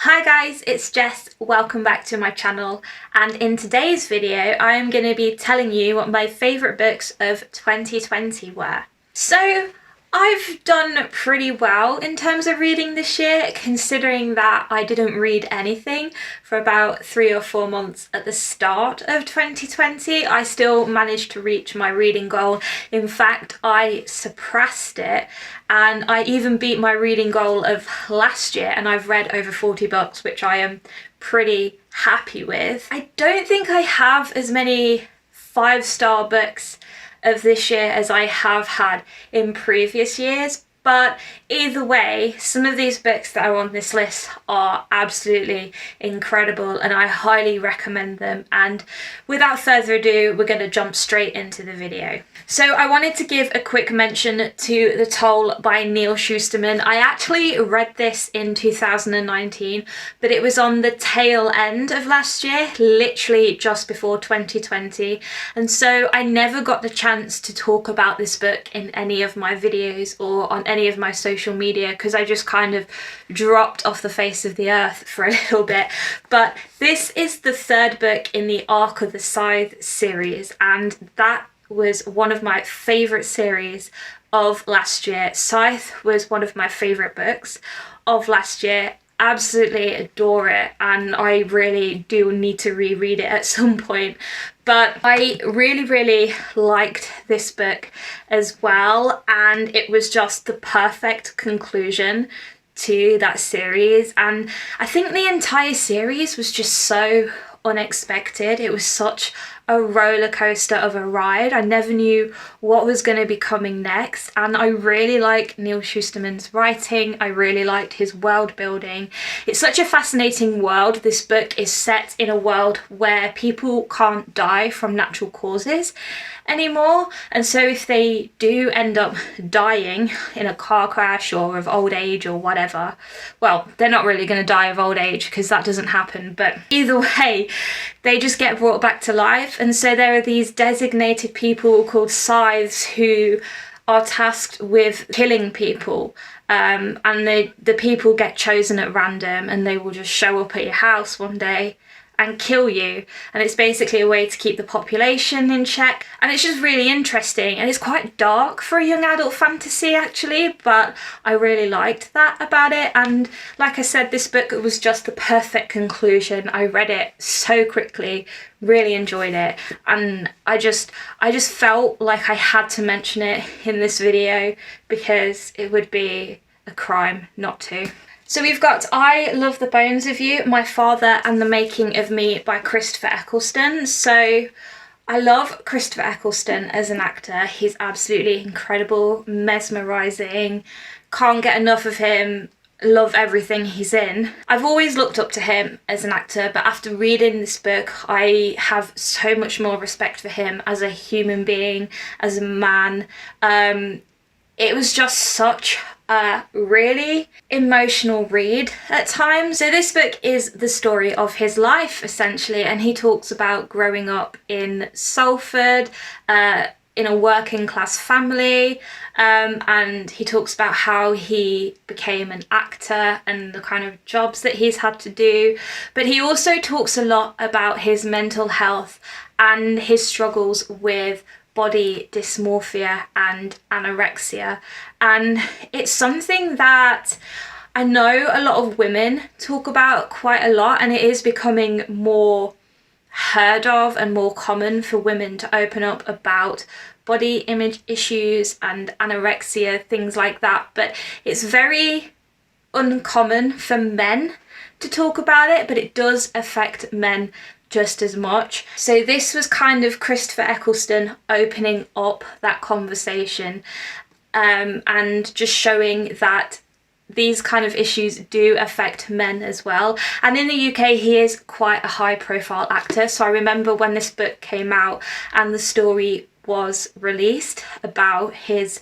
Hi guys, it's Jess. Welcome back to my channel, and in today's video I am going to be telling you what my favourite books of 2020 were. So I've done pretty well in terms of reading this year, considering that I didn't read anything for about 3 or 4 months at the start of 2020. I still managed to reach my reading goal. In fact, I surpassed it, and I even beat my reading goal of last year, and I've read over 40 books, which I am pretty happy with. I don't think I have as many 5-star books of this year as I have had in previous years, but either way, some of these books that are on this list are absolutely incredible and I highly recommend them. And without further ado, we're going to jump straight into the video. So I wanted to give a quick mention to The Toll by Neil Shusterman. I actually read this in 2019, but it was on the tail end of last year, literally just before 2020. And so I never got the chance to talk about this book in any of my videos or on any of my social media because I just kind of dropped off the face of the earth for a little bit. But this is the third book in the Arc of the Scythe series, and that was one of my favourite series of last year. Scythe was one of my favourite books of last year. Absolutely adore it, and I really do need to reread it at some point. But I really liked this book as well, and it was just the perfect conclusion to that series. And I think the entire series was just so unexpected. It was such a roller coaster of a ride. I never knew what was going to be coming next, and I really like Neil Shusterman's writing. I really liked his world building. It's such a fascinating world. This book is set in a world where people can't die from natural causes anymore, and so if they do end up dying in a car crash or of old age or whatever, well, they're not really going to die of old age because that doesn't happen, but either way, they just get brought back to life. And so there are these designated people called scythes who are tasked with killing people, and the people get chosen at random, and they will just show up at your house one day and kill you. And it's basically a way to keep the population in check, and it's just really interesting, and it's quite dark for a young adult fantasy actually, but I really liked that about it. And like I said, this book was just the perfect conclusion. I read it so quickly, really enjoyed it, and I just felt like I had to mention it in this video because it would be a crime not to. So we've got I Love the Bones of You, My Father and the Making of Me by Christopher Eccleston. So I love Christopher Eccleston as an actor. He's absolutely incredible, mesmerising, can't get enough of him, love everything he's in. I've always looked up to him as an actor, but after reading this book, I have so much more respect for him as a human being, as a man. It was just such a really emotional read at times. So this book is the story of his life essentially, and he talks about growing up in Salford, in a working class family, and he talks about how he became an actor and the kind of jobs that he's had to do. But he also talks a lot about his mental health and his struggles with body dysmorphia and anorexia, and it's something that I know a lot of women talk about quite a lot, and it is becoming more heard of and more common for women to open up about body image issues and anorexia, things like that, but it's very uncommon for men to talk about it, but it does affect men just as much. So this was kind of Christopher Eccleston opening up that conversation, and just showing that these kind of issues do affect men as well. And in the UK, he is quite a high profile actor. So I remember when this book came out and the story was released about his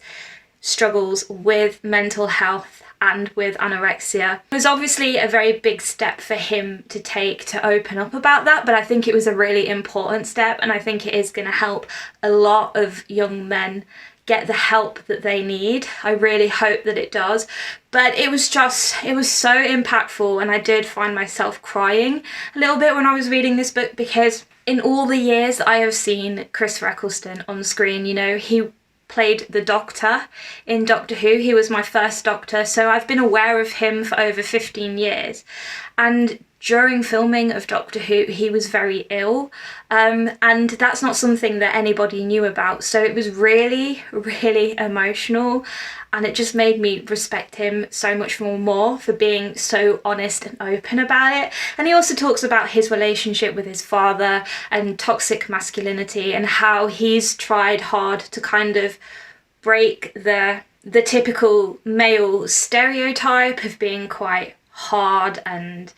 struggles with mental health and with anorexia. It was obviously a very big step for him to take to open up about that, but I think it was a really important step, and I think it is going to help a lot of young men get the help that they need. I really hope that it does. But it was so impactful, and I did find myself crying a little bit when I was reading this book, because in all the years that I have seen Christopher Eccleston on screen, you know, he played the Doctor in Doctor Who. He was my first Doctor, so I've been aware of him for over 15 years. And during filming of Doctor Who, he was very ill, and that's not something that anybody knew about. So it was really, really emotional, and it just made me respect him so much more for being so honest and open about it. And he also talks about his relationship with his father and toxic masculinity, and how he's tried hard to kind of break the typical male stereotype of being quite hard and,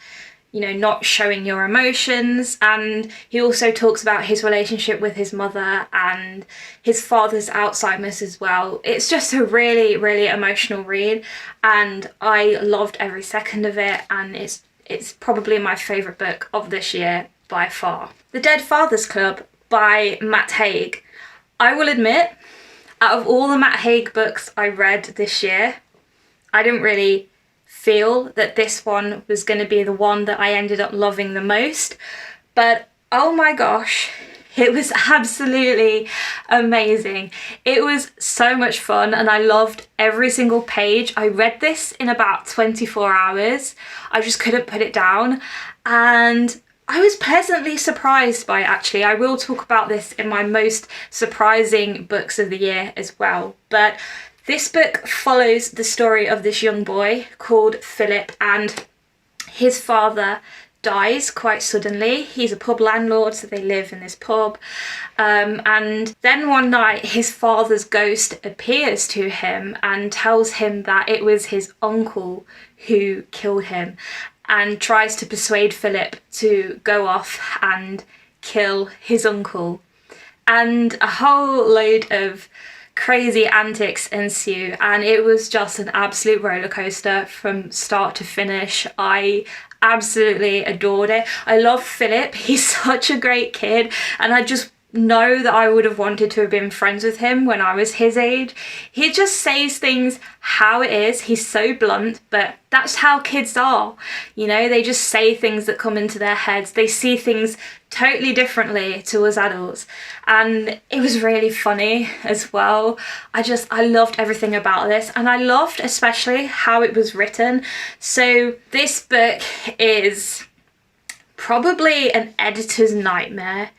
you know, not showing your emotions. And he also talks about his relationship with his mother and his father's Alzheimer's as well. It's just a really, really emotional read, and I loved every second of it, and it's probably my favourite book of this year by far. The Dead Fathers Club by Matt Haig. I will admit, out of all the Matt Haig books I read this year, I didn't really feel that this one was going to be the one that I ended up loving the most. But oh my gosh, it was absolutely amazing. It was so much fun, and I loved every single page. I read this in about 24 hours. I just couldn't put it down, and I was pleasantly surprised by it, actually. I will talk about this in my most surprising books of the year as well. But this book follows the story of this young boy called Philip, and his father dies quite suddenly. He's a pub landlord, so they live in this pub. And then one night his father's ghost appears to him and tells him that it was his uncle who killed him, and tries to persuade Philip to go off and kill his uncle. And a whole load of crazy antics ensue, and it was just an absolute roller coaster from start to finish. I absolutely adored it. I love Philip. He's such a great kid, and I just know that I would have wanted to have been friends with him when I was his age. He just says things how it is. He's so blunt, but that's how kids are. You know, they just say things that come into their heads. They see things totally differently to us adults. And it was really funny as well. I loved everything about this, and I loved especially how it was written. So this book is probably an editor's nightmare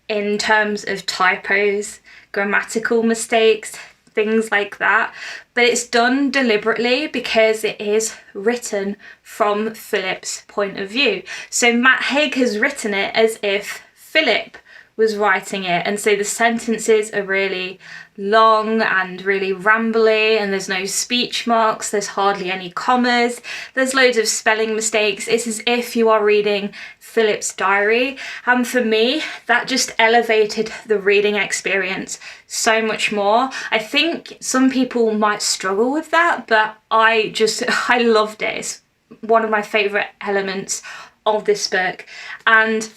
in terms of typos, grammatical mistakes, things like that. But it's done deliberately because it is written from Philip's point of view. So Matt Haig has written it as if Philip was writing it, and so the sentences are really long and really rambly, and there's no speech marks, there's hardly any commas, there's loads of spelling mistakes. It's as if you are reading Philip's diary, and for me that just elevated the reading experience so much more. I think some people might struggle with that, but I loved it. It's one of my favourite elements of this book. And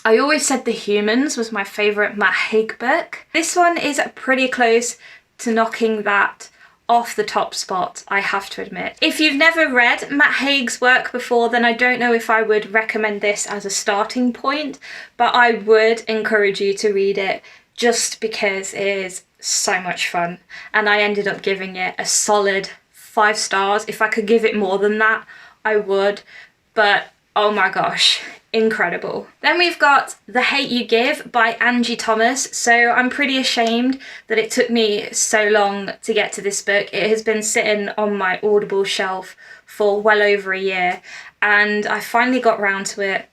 I always said The Humans was my favourite Matt Haig book. This one is pretty close to knocking that off the top spot, I have to admit. If you've never read Matt Haig's work before, then I don't know if I would recommend this as a starting point, but I would encourage you to read it just because it is so much fun. And I ended up giving it a solid 5 stars. If I could give it more than that, I would. But oh my gosh, incredible. Then we've got The Hate You Give by Angie Thomas. So I'm pretty ashamed that it took me so long to get to this book. It has been sitting on my Audible shelf for well over a year, and I finally got round to it,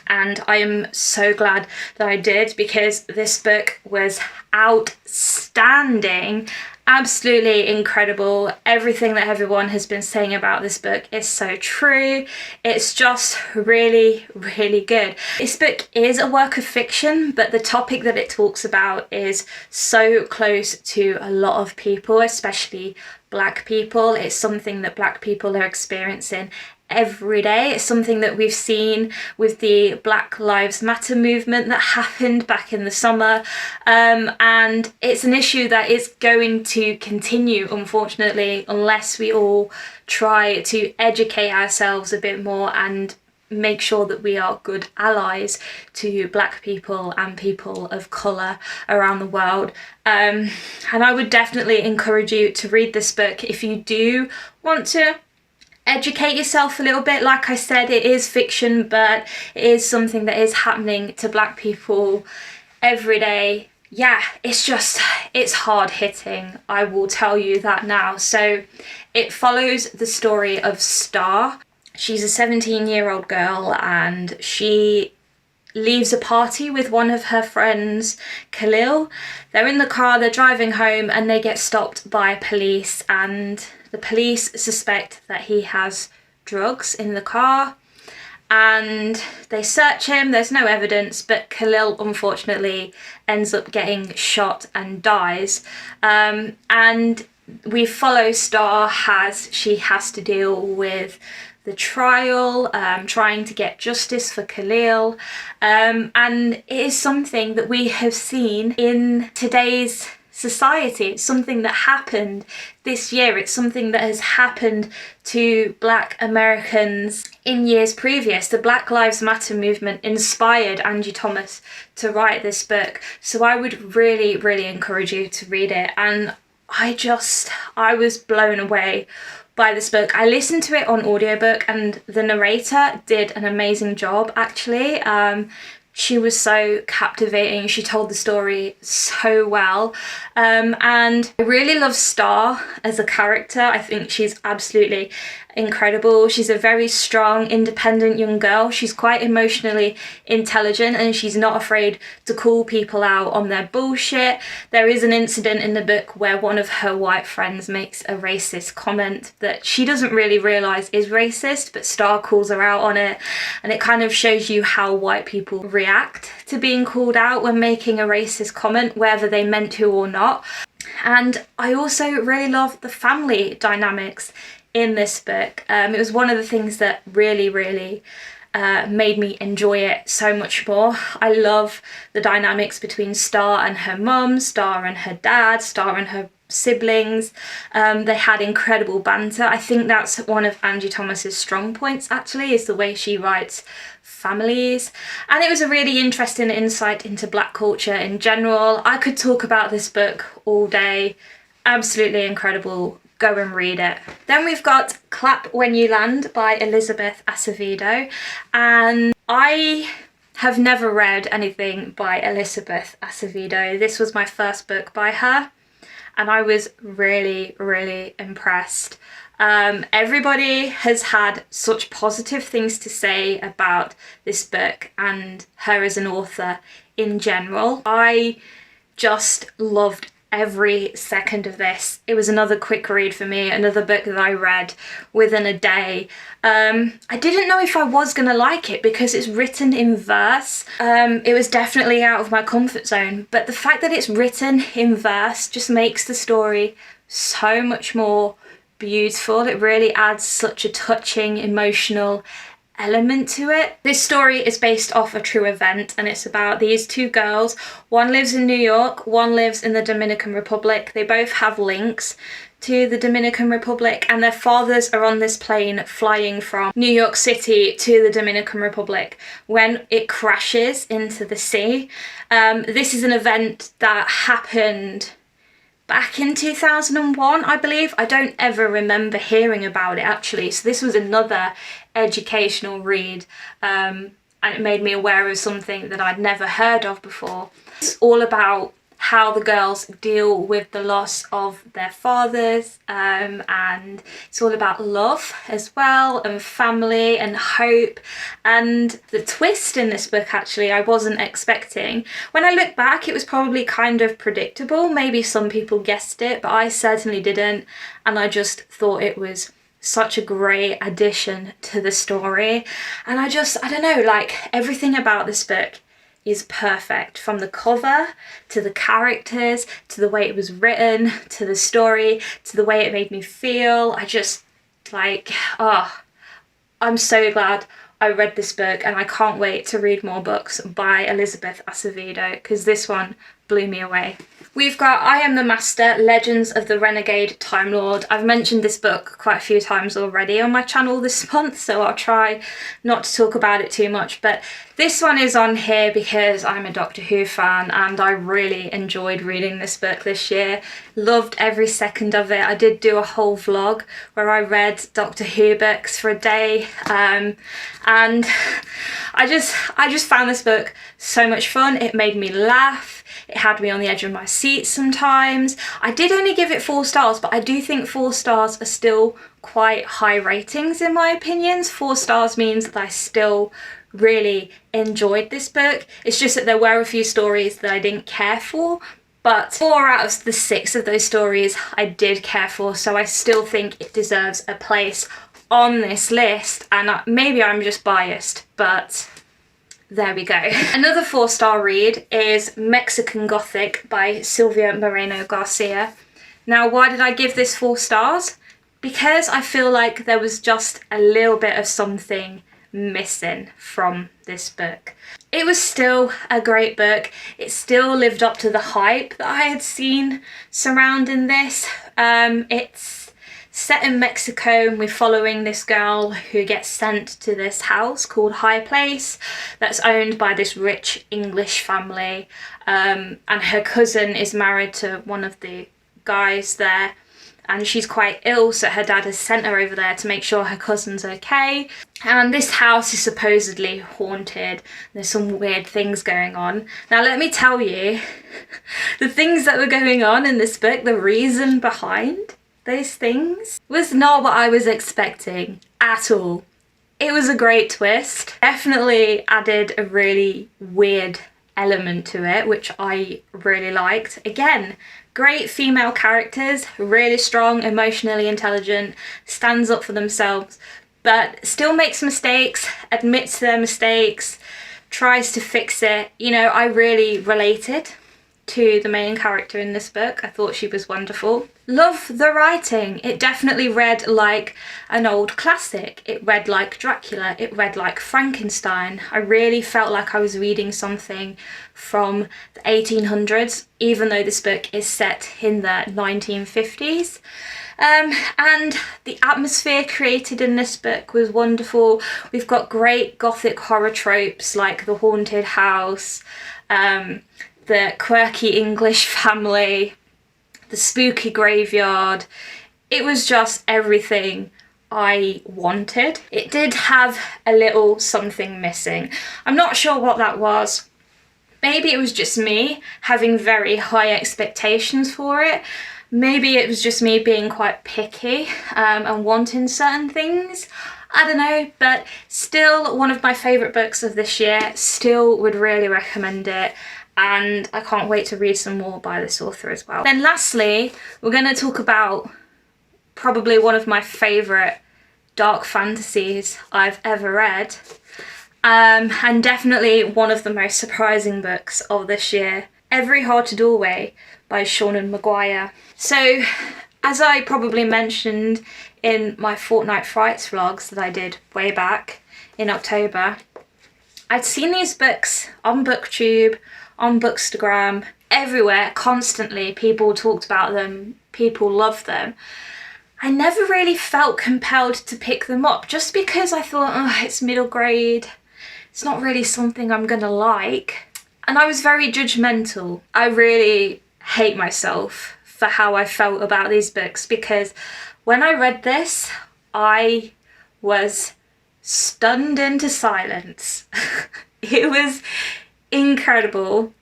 and I am so glad that I did, because this book was outstanding. Absolutely incredible. Everything that everyone has been saying about this book is so true. It's just really, really good. This book is a work of fiction, but the topic that it talks about is so close to a lot of people, especially Black people. It's something that Black people are experiencing every day. It's something that we've seen with the Black Lives Matter movement that happened back in the summer, and it's an issue that is going to continue, unfortunately, unless we all try to educate ourselves a bit more and make sure that we are good allies to Black people and people of colour around the world. And I would definitely encourage you to read this book if you do want to educate yourself a little bit. Like I said, it is fiction, but it is something that is happening to Black people every day. Yeah, it's hard hitting, I will tell you that now. So it follows the story of Star. She's a 17-year-old girl, and she leaves a party with one of her friends, Khalil. They're in the car, they're driving home, and they get stopped by police, and the police suspect that he has drugs in the car, and they search him. There's no evidence, but Khalil unfortunately ends up getting shot and dies. And we follow Star as she has to deal with the trial, trying to get justice for Khalil, and it is something that we have seen in today's society. It's something that happened this year. It's something that has happened to Black Americans in years previous. The Black Lives Matter movement inspired Angie Thomas to write this book, so I would really, really encourage you to read it. And I was blown away by this book. I listened to it on audiobook, and the narrator did an amazing job, actually. She was so captivating. She told the story so well. And I really love Star as a character. I think she's absolutely incredible. She's a very strong, independent young girl. She's quite emotionally intelligent, and she's not afraid to call people out on their bullshit. There is an incident in the book where one of her white friends makes a racist comment that she doesn't really realise is racist, but Star calls her out on it, and it kind of shows you how white people react to being called out when making a racist comment, whether they meant to or not. And I also really love the family dynamics in this book. It was one of the things that really, really made me enjoy it so much more. I love the dynamics between Star and her mum, Star and her dad, Star and her siblings. They had incredible banter. I think that's one of Angie Thomas's strong points, actually, is the way she writes families. And it was a really interesting insight into Black culture in general. I could talk about this book all day. Absolutely incredible. Go and read it. Then we've got Clap When You Land by Elizabeth Acevedo, and I have never read anything by Elizabeth Acevedo. This was my first book by her, and I was really, really impressed. Everybody has had such positive things to say about this book and her as an author in general. I just loved every second of this. It was another quick read for me, another book that I read within a day. I didn't know if I was going to like it because it's written in verse. It was definitely out of my comfort zone, but the fact that it's written in verse just makes the story so much more beautiful. It really adds such a touching, emotional element to it. This story is based off a true event, and it's about these two girls. One lives in New York, one lives in the Dominican Republic. They both have links to the Dominican Republic, and their fathers are on this plane flying from New York City to the Dominican Republic when it crashes into the sea. This is an event that happened back in 2001, I believe. I don't ever remember hearing about it, actually. So this was another educational read, and it made me aware of something that I'd never heard of before. It's all about how the girls deal with the loss of their fathers, and it's all about love as well, and family and hope. And the twist in this book, actually, I wasn't expecting. When I look back, it was probably kind of predictable. Maybe some people guessed it, but I certainly didn't, and I just thought it was such a great addition to the story. And I don't know, like, everything about this book is perfect, from the cover to the characters to the way it was written to the story to the way it made me feel. I just, like, I'm so glad I read this book, and I can't wait to read more books by Elizabeth Acevedo, because this one blew me away. We've got I Am the Master, Legends of the Renegade Time Lord. I've mentioned this book quite a few times already on my channel this month, so I'll try not to talk about it too much, but this one is on here because I'm a Doctor Who fan and I really enjoyed reading this book this year. Loved every second of it. I did do a whole vlog where I read Doctor Who books for a day, and I just found this book so much fun. It made me laugh. It had me on the edge of my seat sometimes. I did only give it 4 stars, but I do think 4 stars are still quite high ratings in my opinions. 4 stars means that I still really enjoyed this book. It's just that there were a few stories that I didn't care for, but 4 out of the 6 of those stories I did care for, so I still think it deserves a place on this list, and maybe I'm just biased, but there we go. Another 4-star read is Mexican Gothic by Silvia Moreno Garcia. Now, why did I give this 4 stars? Because I feel like there was just a little bit of something missing from this book. It was still a great book. It still lived up to the hype that I had seen surrounding this. It's set in Mexico, and we're following this girl who gets sent to this house called High Place that's owned by this rich English family, and her cousin is married to one of the guys there, and she's quite ill, so her dad has sent her over there to make sure her cousin's okay. And this house is supposedly haunted. There's some weird things going on. Now let me tell you, the things that were going on in this book, the reason behind those things was not what I was expecting at all. It was a great twist. Definitely added a really weird element to it, which I really liked. Again, great female characters, really strong, emotionally intelligent, stands up for themselves, but still makes mistakes, admits to their mistakes, tries to fix it. You know, I really related to the main character in this book. I thought she was wonderful. Love the writing. It definitely read like an old classic. It read like Dracula. It read like Frankenstein. I really felt like I was reading something from the 1800s, even though this book is set in the 1950s. And the atmosphere created in this book was wonderful. We've got great Gothic horror tropes like the haunted house, the quirky English family, the spooky graveyard. It was just everything I wanted. It did have a little something missing. I'm not sure what that was. Maybe it was just me having very high expectations for it. Maybe it was just me being quite picky and wanting certain things. I don't know, but still one of my favourite books of this year. Still would really recommend it. And I can't wait to read some more by this author as well. Then lastly, we're going to talk about probably one of my favourite dark fantasies I've ever read, and definitely one of the most surprising books of this year, Every Hearted Doorway by Seanan McGuire. So, as I probably mentioned in my Fortnite Frights vlogs that I did way back in October, I'd seen these books on BookTube, on Bookstagram, everywhere, constantly. People talked about them, people loved them. I never really felt compelled to pick them up, just because I thought, oh, it's middle grade, it's not really something I'm gonna like. And I was very judgmental. I really hate myself for how I felt about these books, because when I read this, I was stunned into silence. It was incredible,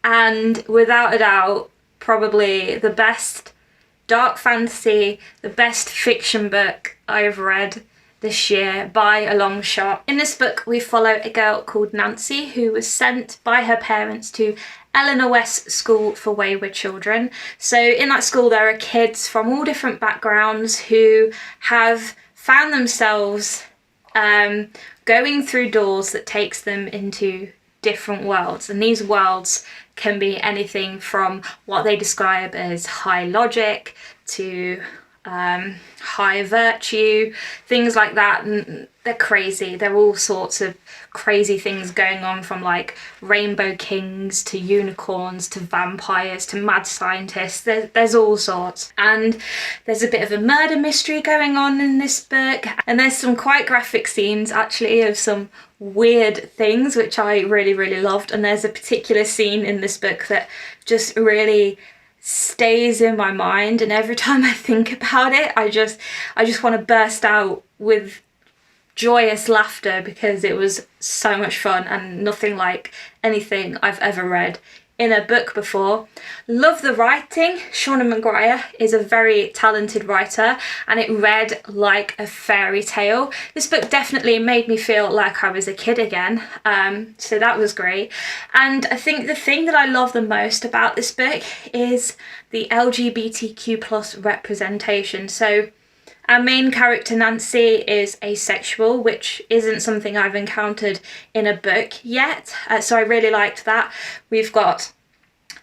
and without a doubt probably the best dark fantasy, the best fiction book I've read this year by a long shot. In this book we follow a girl called Nancy who was sent by her parents to Eleanor West School for Wayward Children. So in that school there are kids from all different backgrounds who have found themselves going through doors that takes them into different worlds, and these worlds can be anything from what they describe as high logic to high virtue, things like that. And they're crazy. There are all sorts of crazy things going on, from like rainbow kings to unicorns to vampires to mad scientists. There's all sorts. And there's a bit of a murder mystery going on in this book, and there's some quite graphic scenes actually of some weird things which I really loved. And there's a particular scene in this book that just really stays in my mind, and every time I think about it I just want to burst out with joyous laughter, because it was so much fun and nothing like anything I've ever read in a book before. Love the writing. Shauna Maguire is a very talented writer, and it read like a fairy tale. This book definitely made me feel like I was a kid again, so that was great. And I think the thing that I love the most about this book is the LGBTQ plus representation. So our main character, Nancy, is asexual, which isn't something I've encountered in a book yet. So I really liked that. We've got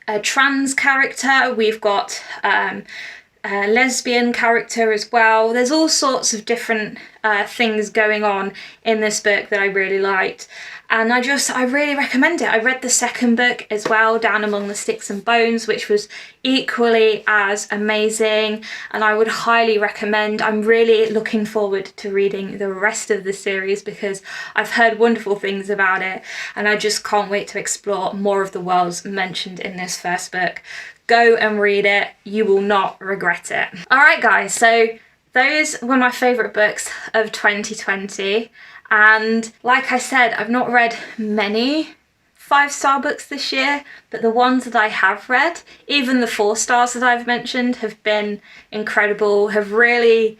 a trans character, we've got a lesbian character as well. There's all sorts of different things going on in this book that I really liked. And I really recommend it. I read the second book as well, Down Among the Sticks and Bones, which was equally as amazing, and I would highly recommend. I'm really looking forward to reading the rest of the series because I've heard wonderful things about it, and I just can't wait to explore more of the worlds mentioned in this first book. Go and read it. You will not regret it. All right, guys, so those were my favourite books of 2020. And like I said, I've not read many 5-star books this year, but the ones that I have read, even the 4 stars that I've mentioned, have been incredible, have really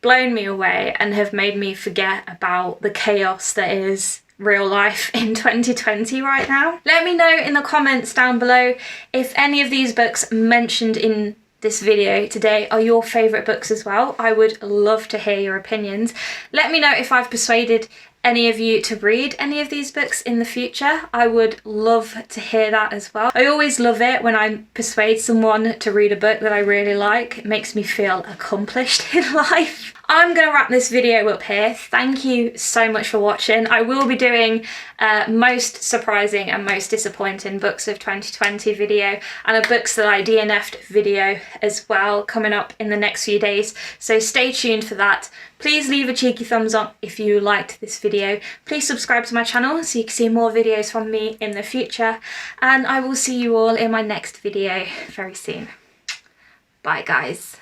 blown me away, and have made me forget about the chaos that is real life in 2020 right now. Let me know in the comments down below if any of these books mentioned in this video today are your favourite books as well. I would love to hear your opinions. Let me know if I've persuaded any of you to read any of these books in the future. I would love to hear that as well. I always love it when I persuade someone to read a book that I really like. It makes me feel accomplished in life. I'm going to wrap this video up here. Thank you so much for watching. I will be doing most surprising and most disappointing books of 2020 video, and a books that I DNF'd video as well, coming up in the next few days. So stay tuned for that. Please leave a cheeky thumbs up if you liked this video. Please subscribe to my channel so you can see more videos from me in the future. And I will see you all in my next video very soon. Bye, guys.